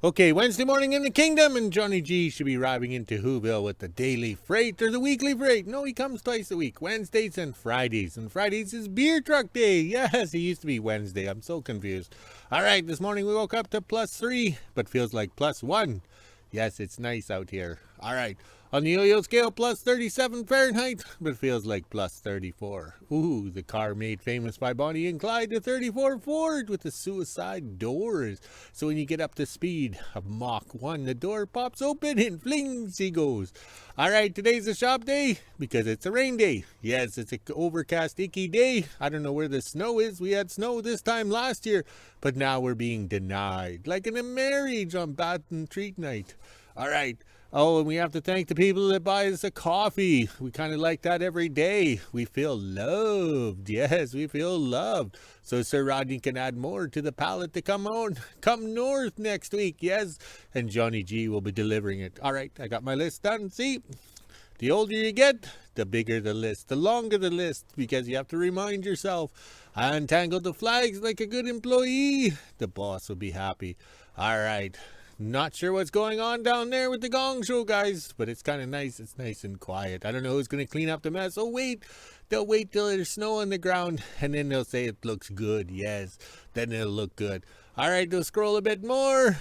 Okay, Wednesday morning in the kingdom, and Johnny G should be arriving into WHO-ville with the daily freight or the weekly freight. No, he comes twice a week, Wednesdays and Fridays. And Fridays is beer truck day. Yes, it used to be Wednesday. I'm so confused. All right, this morning we woke up to +3, but feels like +1. Yes, it's nice out here. All right, on the yo-yo scale, +37 Fahrenheit, but feels like +34. Ooh, the car made famous by Bonnie and Clyde, the 34 Ford with the suicide doors. So when you get up to speed of Mach 1, the door pops open and flings he goes. All right, today's a shop day because it's a rain day. Yes, it's an overcast, icky day. I don't know where the snow is. We had snow this time last year, but now we're being denied, like in a marriage on Baton Treat night. All right. Oh, and we have to thank the people that buy us a coffee. We kind of like that every day. We feel loved. Yes, we feel loved. So Sir Rodney can add more to the pallet to come north next week. Yes, and Johnny G will be delivering it. All right, I got my list done. See, the older you get, the bigger the list, the longer the list, because you have to remind yourself. I untangled the flags like a good employee. The boss will be happy. All right. Not sure what's going on down there with the gong show, guys, but it's kind of nice. It's nice and quiet. I don't know who's going to clean up the mess. Oh, wait. They'll wait till there's snow on the ground, and then they'll say it looks good. Yes, then it'll look good. All right, we'll scroll a bit more.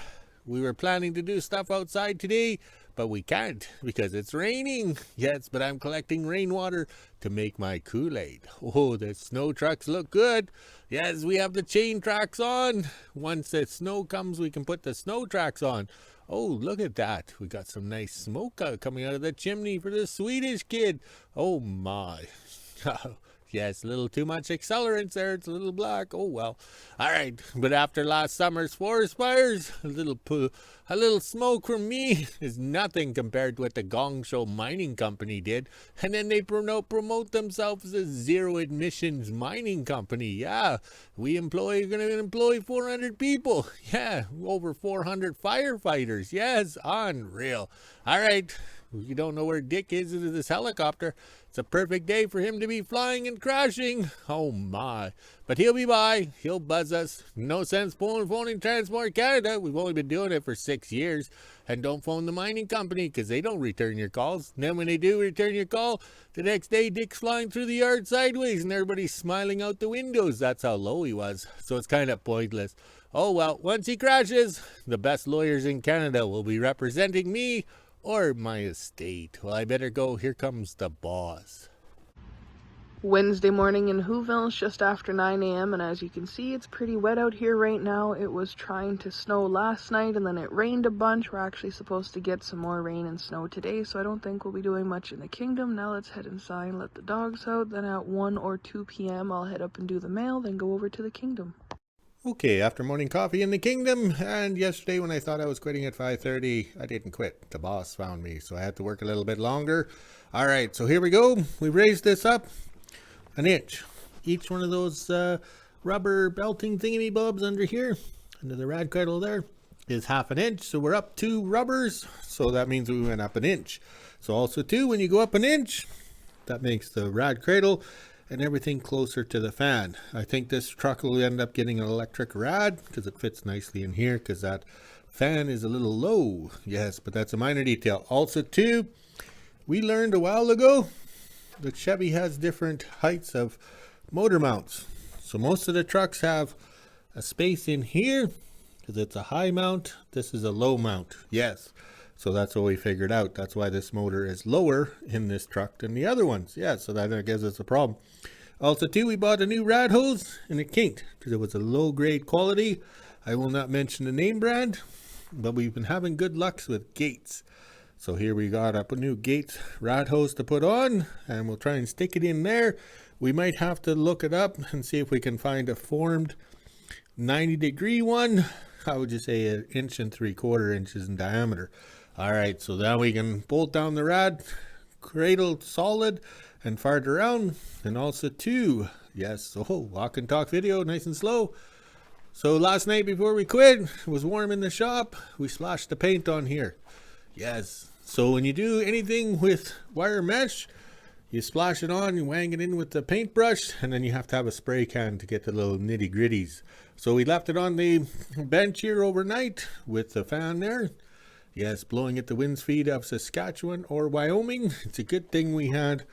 We were planning to do stuff outside today, but we can't because it's raining. Yes, but I'm collecting rainwater to make my Kool-Aid. Oh, the snow trucks look good. Yes, we have the chain tracks on. Once the snow comes, we can put the snow tracks on. Oh, look at that. We got some nice smoke coming out of the chimney for the Swedish kid. Oh, my. Yes, a little too much accelerants there. It's a little black. Oh, well. All right. But after last summer's forest fires, a little smoke from me is nothing compared to what the Gong Show Mining Company did. And then they promote themselves as a zero emissions mining company. Yeah, we're going to employ 400 people. Yeah, over 400 firefighters. Yes, unreal. All right. You don't know where Dick is in this helicopter. It's a perfect day for him to be flying and crashing. Oh my. But he'll be by. He'll buzz us. No sense phoning Transport Canada. We've only been doing it for 6 years. And don't phone the mining company because they don't return your calls. And then when they do return your call, the next day Dick's flying through the yard sideways and everybody's smiling out the windows. That's how low he was. So it's kind of pointless. Oh well, once he crashes, the best lawyers in Canada will be representing me or my estate. Well, I better go. Here comes the boss. Wednesday morning in WHO-ville, it's just after 9 a.m. and as you can see, it's pretty wet out here right now. It was trying to snow last night and then it rained a bunch. We're actually supposed to get some more rain and snow today, so I don't think we'll be doing much in the kingdom. Now let's head inside and let the dogs out. Then at 1 or 2 p.m. I'll head up and do the mail, then go over to the kingdom. Okay, after morning coffee in the kingdom, and yesterday when I thought I was quitting at 5:30, I didn't quit. The boss found me, so I had to work a little bit longer. All right, so here we go. We raised this up an inch. Each one of those rubber belting thingy-bobs under here, under the rad cradle there, is half an inch. So we're up 2 rubbers, so that means we went up an inch. So also too, when you go up an inch, that makes the rad cradle and everything closer to the fan. I think this truck will end up getting an electric rad because it fits nicely in here because that fan is a little low. Yes, but that's a minor detail. Also too, we learned a while ago that Chevy has different heights of motor mounts. So most of the trucks have a space in here because it's a high mount. This is a low mount. Yes. So that's what we figured out. That's why this motor is lower in this truck than the other ones. Yeah, so that gives us a problem. Also, too, we bought a new rad hose and it kinked because it was a low-grade quality. I will not mention the name brand, but we've been having good luck with Gates. So here we got a new Gates rad hose to put on, and we'll try and stick it in there. We might have to look it up and see if we can find a formed 90-degree one. I would just say 1 3/4 inches in diameter. All right, so now we can bolt down the rad, cradle solid, and fart around. And also too, yes, walk and talk video, nice and slow. So last night before we quit, it was warm in the shop. We splashed the paint on here. Yes, so when you do anything with wire mesh, You splash it on, you wang it in with the paintbrush, and then you have to have a spray can to get the little nitty gritties. So we left it on the bench here overnight with the fan there. Yes, blowing at the wind speed of Saskatchewan or Wyoming. It's a good thing we had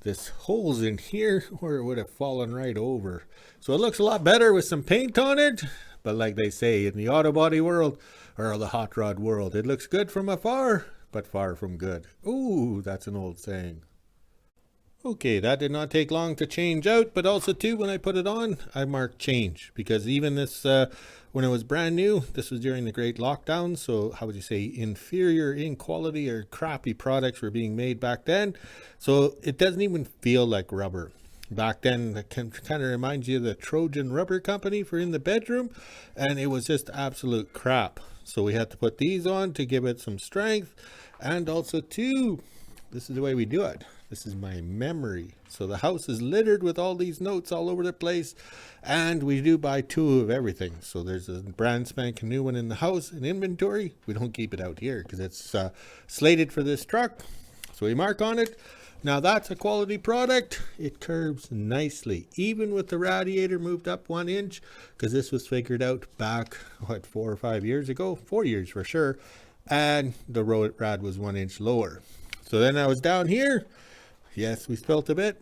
this holes in here or it would have fallen right over. So it looks a lot better with some paint on it. But like they say in the auto body world or the hot rod world, it looks good from afar, but far from good. Ooh, that's an old saying. Okay, that did not take long to change out, but also too, when I put it on, I marked change, because even this, when it was brand new, this was during the great lockdown, so how would you say, inferior in quality or crappy products were being made back then, so it doesn't even feel like rubber. Back then, it kind of reminds you of the Trojan Rubber Company for in the bedroom, and it was just absolute crap. So we had to put these on to give it some strength, and also too, this is the way we do it. This is my memory. So the house is littered with all these notes all over the place, and we do buy 2 of everything. So there's a brand spanking new one in the house in inventory. We don't keep it out here because it's slated for this truck. So we mark on it. Now that's a quality product. It curves nicely, even with the radiator moved up 1 inch, because this was figured out back, what, 4 or 5 years ago? 4 years for sure. And the rad was 1 inch lower. So then I was down here. Yes, we spilt a bit.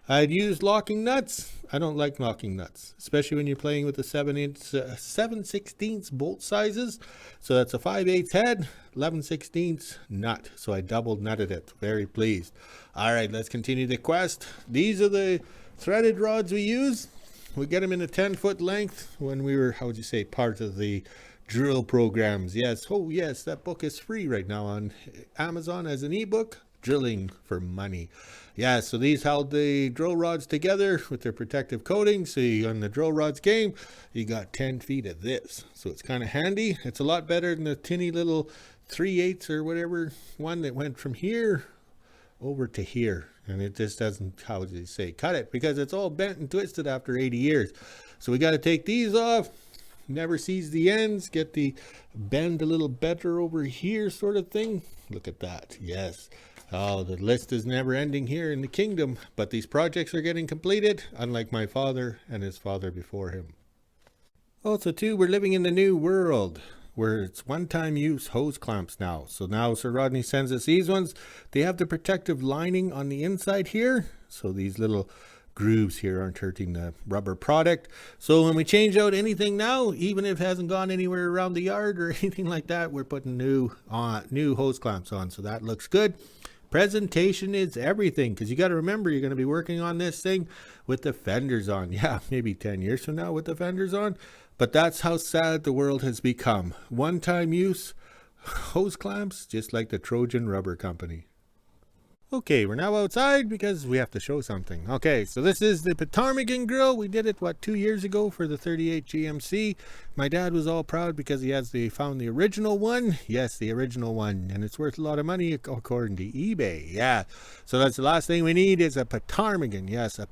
I'd used locking nuts. I don't like locking nuts, especially when you're playing with the 7/16 bolt sizes. So that's a 5/8 head, 11/16 nut. So I double nutted it. Very pleased. All right, let's continue the quest. These are the threaded rods we use. We get them in a 10-foot length when we were, how would you say, part of the drill programs. Yes, oh yes, that book is free right now on Amazon as an ebook. Drilling for money. Yeah, so these held the drill rods together with their protective coating. So on the drill rods game, you got 10 feet of this. So it's kind of handy. It's a lot better than the tinny little 3/8 or whatever one that went from here over to here. And it just doesn't, how would you say, cut it, because it's all bent and twisted after 80 years. So we got to take these off. Never sees the ends. Get the bend a little better over here sort of thing. Look at that. Yes. Oh, the list is never ending here in the kingdom, but these projects are getting completed, unlike my father and his father before him. Also too, we're living in the new world where it's one-time use hose clamps now. So now Sir Rodney sends us these ones. They have the protective lining on the inside here. So these little grooves here aren't hurting the rubber product. So when we change out anything now, even if it hasn't gone anywhere around the yard or anything like that, we're putting new hose clamps on. So that looks good. Presentation is everything, because you got to remember you're going to be working on this thing with the fenders on. Yeah, maybe 10 years from now with the fenders on. But that's how sad the world has become. One-time use hose clamps, just like the Trojan Rubber Company. Okay, we're now outside because we have to show something. Okay, so this is the ptarmigan grill. We did it, 2 years ago for the 38 GMC. My dad was all proud because he found the original one. Yes, the original one. And it's worth a lot of money according to eBay. Yeah, so that's the last thing we need is a ptarmigan. Yes, a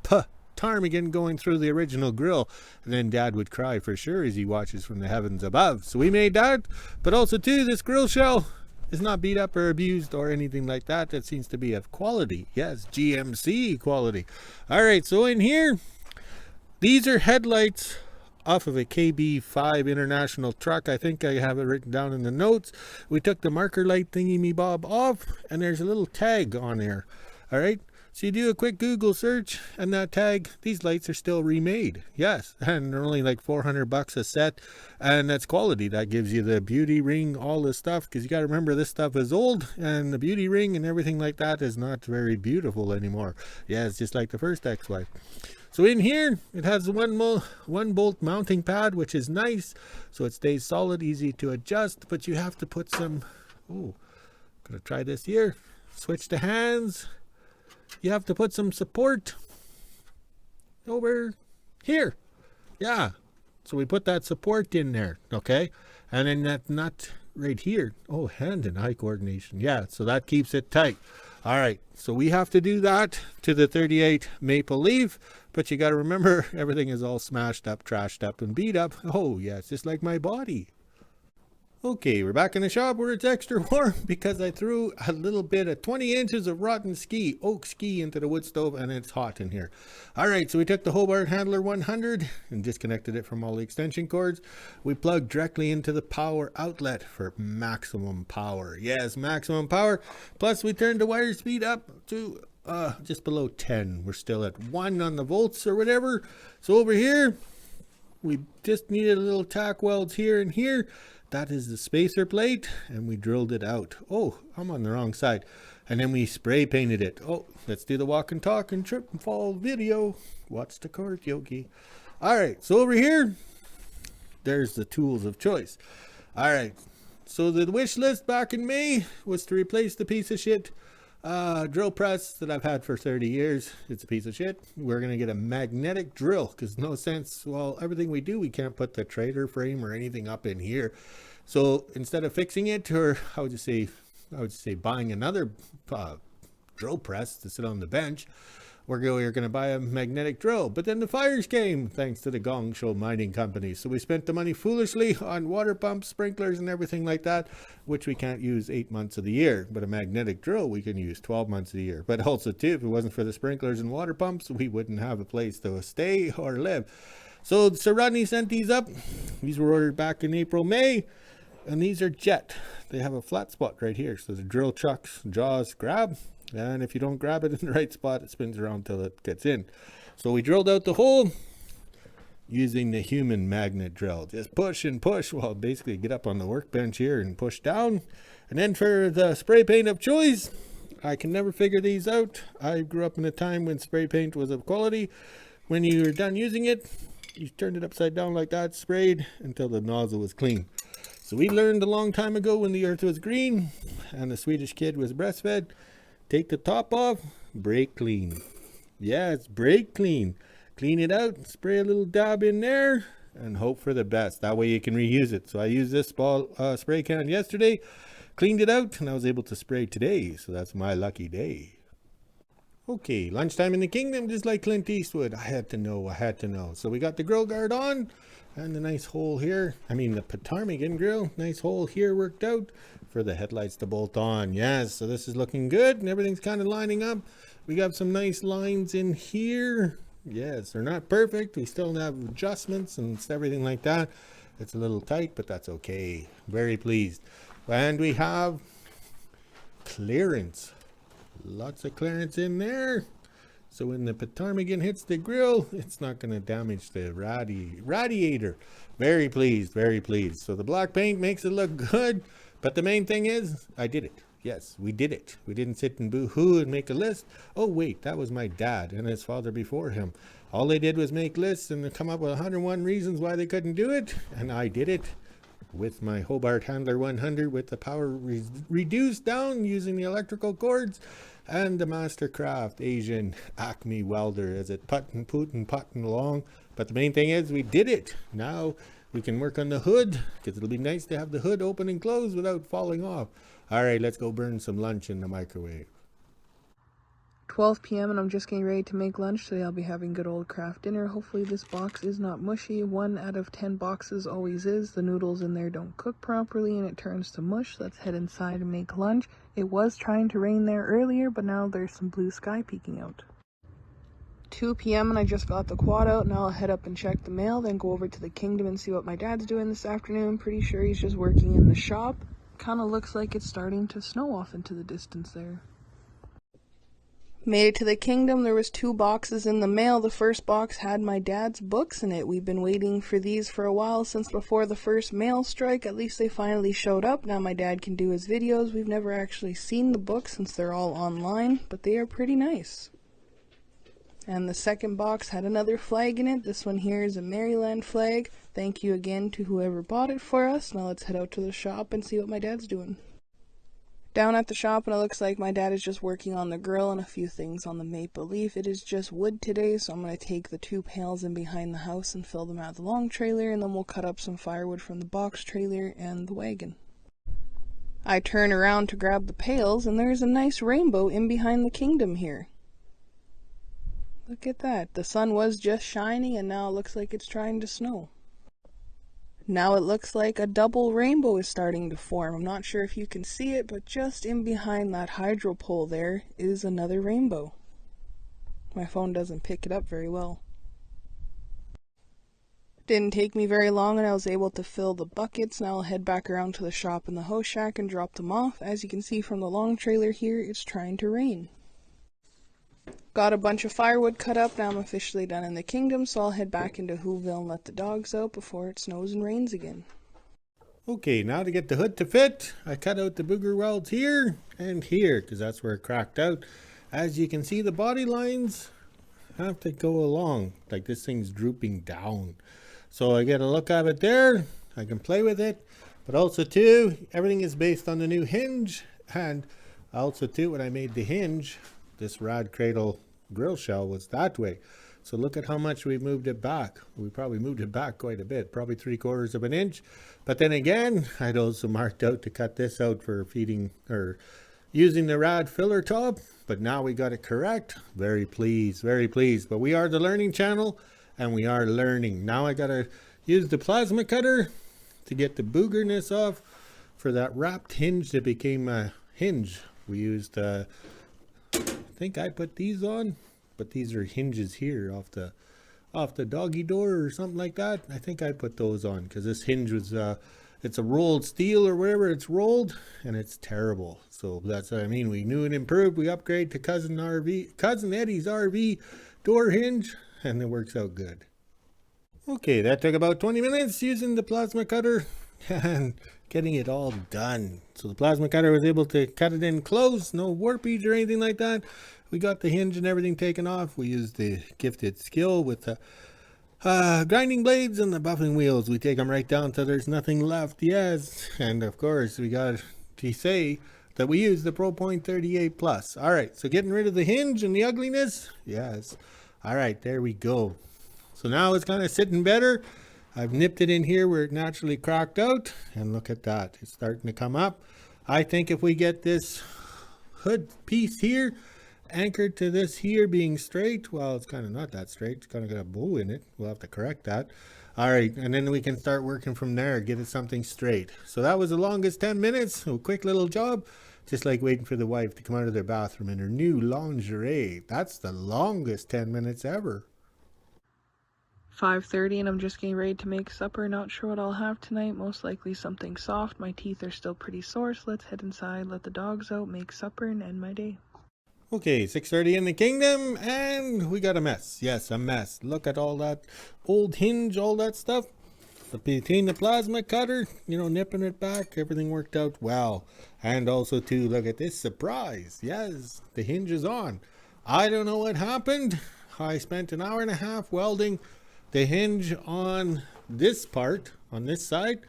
ptarmigan going through the original grill. And then Dad would cry for sure as he watches from the heavens above. So we made that, but also too, this grill shell is not beat up or abused or anything like that. That seems to be of quality. Yes, GMC quality. All right, so in here, these are headlights off of a KB5 International truck. I think I have it written down in the notes. We took the marker light thingy-me-bob off, and there's a little tag on there. All right, so you do a quick Google search, and that tag, these lights are still remade. Yes, and they're only like $400 a set, and that's quality. That gives you the beauty ring, all this stuff, because you got to remember this stuff is old, and the beauty ring and everything like that is not very beautiful anymore. Yeah, it's just like the first ex-wife. So in here, it has one bolt mounting pad, which is nice, so it stays solid, easy to adjust, but you have to put some, gonna try this here, switch the hands. You have to put some support over here. Yeah. So we put that support in there. Okay. And then that nut right here. Oh, hand and eye coordination. Yeah. So that keeps it tight. All right. So we have to do that to the 38 Maple Leaf. But you got to remember, everything is all smashed up, trashed up, and beat up. Oh, yeah. It's just like my body. Okay, we're back in the shop where it's extra warm because I threw a little bit of 20 inches of rotten oak ski into the wood stove, and it's hot in here. All right, so we took the Hobart Handler 100 and disconnected it from all the extension cords. We plugged directly into the power outlet for maximum power. Yes, maximum power. Plus we turned the wire speed up to just below 10. We're still at 1 on the volts or whatever. So over here, we just needed a little tack welds here and here. That is the spacer plate, and we drilled it out. Oh, I'm on the wrong side. And then we spray painted it. Oh, let's do the walk and talk and trip and fall video. Watch the cord, Yogi. All right, so over here, there's the tools of choice. All right, so the wish list back in May was to replace the piece of shit drill press that I've had for 30 years. It's a piece of shit. We're going to get a magnetic drill because no sense, well, everything we do, we can't put the trailer frame or anything up in here. So instead of fixing it, or I would say buying another drill press to sit on the bench, we're going to buy a magnetic drill. But then the fires came, thanks to the Gong Show mining company. So we spent the money foolishly on water pumps, sprinklers, and everything like that, which we can't use 8 months of the year. But a magnetic drill we can use 12 months of the year. But also, too, if it wasn't for the sprinklers and water pumps, we wouldn't have a place to stay or live. So Sir Rodney sent these up. These were ordered back in April, May. And these are jet. They have a flat spot right here. So the drill chucks, jaws, grab. And if you don't grab it in the right spot, it spins around till it gets in. So we drilled out the hole using the human magnet drill. Just push and push. Well, basically get up on the workbench here and push down. And then for the spray paint of choice, I can never figure these out. I grew up in a time when spray paint was of quality. When you were done using it, you turned it upside down like that, sprayed until the nozzle was clean. So we learned a long time ago when the earth was green and the Swedish kid was breastfed, take the top off, brake clean. Yes, brake clean. Clean it out, spray a little dab in there, and hope for the best. That way you can reuse it. So I used this spray can yesterday, cleaned it out, and I was able to spray today. So that's my lucky day. Okay, lunchtime in the kingdom, just like Clint Eastwood. I had to know. So we got the grill guard on, and the nice hole here, the ptarmigan grill, nice hole here worked out for the headlights to bolt on. Yes, so this is looking good, and everything's kind of lining up. We got some nice lines in here. Yes, they're not perfect. We still have adjustments and everything like that. It's a little tight, but that's okay. Very pleased. And we have clearance. Lots of clearance in there. So when the ptarmigan hits the grill, it's not going to damage the radiator. Very pleased, very pleased. So the black paint makes it look good. But the main thing is, I did it. Yes, we did it. We didn't sit and boo-hoo and make a list. Oh, wait, that was my dad and his father before him. All they did was make lists and come up with 101 reasons why they couldn't do it. And I did it with my Hobart Handler 100 with the power reduced down using the electrical cords. And the Mastercraft Asian Acme welder as it putting along. But the main thing is we did it. Now we can work on the hood because it'll be nice to have the hood open and closed without falling off. All right, let's go burn some lunch in the microwave. 12 p.m. and I'm just getting ready to make lunch. Today I'll be having good old craft dinner. Hopefully this box is not mushy. 1 out of 10 boxes always is. The noodles in there don't cook properly and it turns to mush. Let's head inside and make lunch. It was trying to rain there earlier, but now there's some blue sky peeking out. 2 p.m. and I just got the quad out. Now I'll head up and check the mail, then go over to the kingdom and see what my dad's doing this afternoon. Pretty sure he's just working in the shop. Kind of looks like it's starting to snow off into the distance there. Made it to the kingdom. There was 2 boxes in the mail. The first box had my dad's books in it. We've been waiting for these for a while, since before the first mail strike. At least they finally showed up. Now my dad can do his videos. We've never actually seen the books since they're all online, but they are pretty nice. And the second box had another flag in it. This one here is a Maryland flag. Thank you again to whoever bought it for us. Now let's head out to the shop and see what my dad's doing. Down at the shop, and it looks like my dad is just working on the grill and a few things on the maple leaf. It is just wood today, so I'm going to take the 2 pails in behind the house and fill them out of the long trailer, and then we'll cut up some firewood from the box trailer and the wagon. I turn around to grab the pails, and there's a nice rainbow in behind the kingdom here. Look at that. The sun was just shining, and now it looks like it's trying to snow. Now it looks like a double rainbow is starting to form. I'm not sure if you can see it, but just in behind that hydro pole there is another rainbow. My phone doesn't pick it up very well. Didn't take me very long and I was able to fill the buckets. Now I'll head back around to the shop in the hose shack and drop them off. As you can see from the long trailer here, it's trying to rain. Got a bunch of firewood cut up. Now I'm officially done in the kingdom, so I'll head back into WHO-ville and let the dogs out before it snows and rains again. Okay, now to get the hood to fit, I cut out the booger welds here and here because that's where it cracked out. As you can see, the body lines have to go along, like this thing's drooping down. So I get a look at it there, I can play with it, but also too, everything is based on the new hinge. And also too, when I made the hinge, this rad cradle grill shell was that way. So look at how much we moved it back. We probably moved it back quite a bit, probably 3/4 of an inch. But then again, I'd also marked out to cut this out for feeding or using the rad filler top. But now we got it correct. Very pleased, very pleased. But we are the learning channel and we are learning. Now I gotta use the plasma cutter to get the boogerness off for that wrapped hinge that became a hinge. We used I think I put these on, but these are hinges here off the doggy door or something like that. I think I put those on because this hinge was it's a rolled steel or whatever, it's rolled and it's terrible. So that's what I mean. We knew it improved. We upgrade to cousin Eddie's RV door hinge and it works out good. Okay, that took about 20 minutes using the plasma cutter and getting it all done. So the plasma cutter was able to cut it in close, no warpage or anything like that. We got the hinge and everything taken off. We used the gifted skill with the grinding blades and the buffing wheels. We take them right down till there's nothing left. Yes, and of course we got to say that we use the Pro Point 38 Plus. All right, so getting rid of the hinge and the ugliness. Yes. All right, there we go. So now it's kind of sitting better. I've nipped it in here where it naturally cracked out, and look at that, it's starting to come up. I think if we get this hood piece here anchored to this here being straight, well, it's kind of not that straight, it's kind of got a bow in it. We'll have to correct that. All right, and then we can start working from there, get it something straight. So that was the longest 10 minutes, a quick little job, just like waiting for the wife to come out of their bathroom in her new lingerie. That's the longest 10 minutes ever. 5:30 and I'm just getting ready to make supper. Not sure what I'll have tonight. Most likely something soft. My teeth are still pretty sore, so let's head inside, let the dogs out, make supper, and end my day. Okay, 6:30 in the kingdom, and we got a mess. Yes, a mess. Look at all that old hinge, all that stuff. Between the plasma cutter, you know, nipping it back, everything worked out well. And also, too, look at this surprise. Yes, the hinge is on. I don't know what happened. I spent an hour and a half welding the hinge on this part, on this side,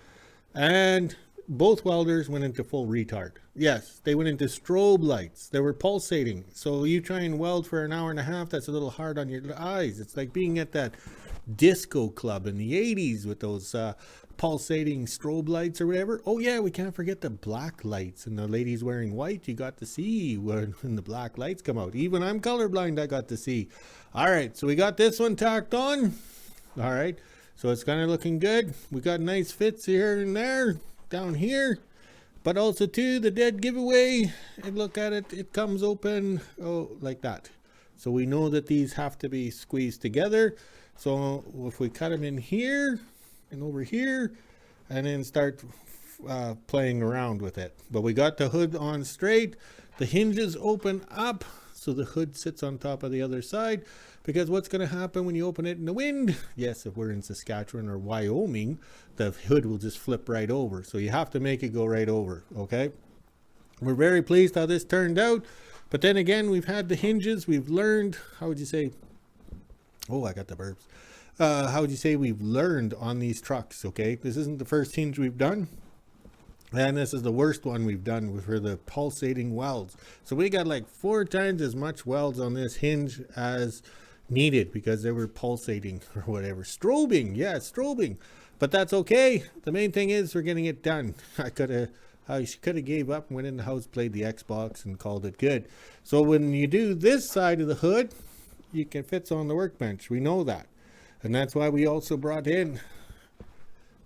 and both welders went into full retard. Yes, they went into strobe lights. They were pulsating. So you try and weld for an hour and a half, that's a little hard on your eyes. It's like being at that disco club in the 80s with those pulsating strobe lights or whatever. Oh yeah, we can't forget the black lights, and the ladies wearing white, you got to see when the black lights come out. Even I'm colorblind, I got to see. All right, so we got this one tacked on. All right, so it's kind of looking good. We got nice fits here and there down here, but also too the dead giveaway, and look at it, it comes open, oh, like that. So we know that these have to be squeezed together. So if we cut them in here and over here and then start playing around with it. But we got the hood on straight, the hinges open up so the hood sits on top of the other side. Because what's going to happen when you open it in the wind? Yes, if we're in Saskatchewan or Wyoming, the hood will just flip right over. So you have to make it go right over, okay? We're very pleased how this turned out. But then again, we've had the hinges. We've learned, how would you say? Oh, I got the burps. How would you say we've learned on these trucks, okay? This isn't the first hinge we've done. And this is the worst one we've done for the pulsating welds. So we got like 4 times as much welds on this hinge as needed because they were pulsating or whatever. Strobing, yeah, strobing. But that's okay. The main thing is we're getting it done. I could have gave up and went in the house, played the Xbox and called it good. So when you do this side of the hood, you can fit on the workbench. We know that. And that's why we also brought in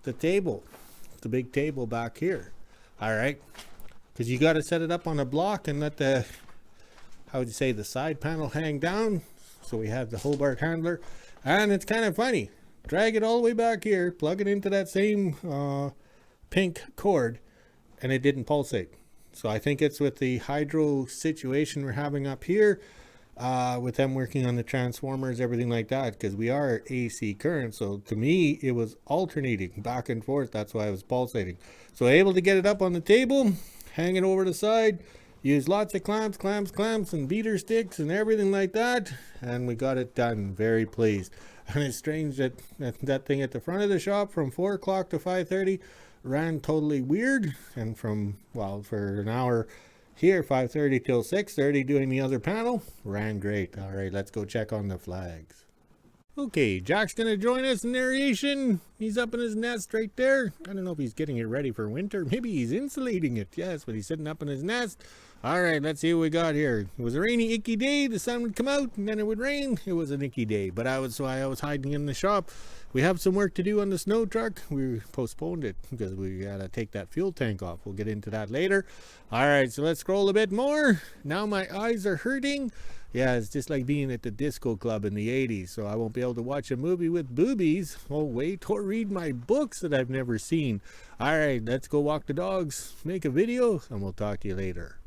the table, the big table back here. All right, because you got to set it up on a block and let the, how would you say, the side panel hang down. So we have the Hobart handler, and it's kind of funny. Drag it all the way back here, plug it into that same pink cord, and it didn't pulsate. So I think it's with the hydro situation we're having up here, with them working on the transformers, everything like that, because we are AC current. So to me, it was alternating back and forth. That's why I was pulsating. So able to get it up on the table, hang it over the side, use lots of clamps, and beater sticks and everything like that, and we got it done. Very pleased. And it's strange that that thing at the front of the shop from 4 o'clock to 5:30 ran totally weird, and from, well, for an hour here, 5:30 till 6:30, doing the other panel, ran great. All right, let's go check on the flags. Okay, Jack's gonna join us in aeration. He's up in his nest right there. I don't know if he's getting it ready for winter. Maybe he's insulating it. Yes, but he's sitting up in his nest. All right, let's see what we got here. It was a rainy, icky day. The sun would come out and then it would rain. It was an icky day, but I was hiding in the shop. We have some work to do on the snow truck. We postponed it because we gotta take that fuel tank off. We'll get into that later. All right, so let's scroll a bit more. Now my eyes are hurting. Yeah, it's just like being at the disco club in the 80s, so I won't be able to watch a movie with boobies. Oh, wait, or read my books that I've never seen. All right, let's go walk the dogs, make a video, and we'll talk to you later.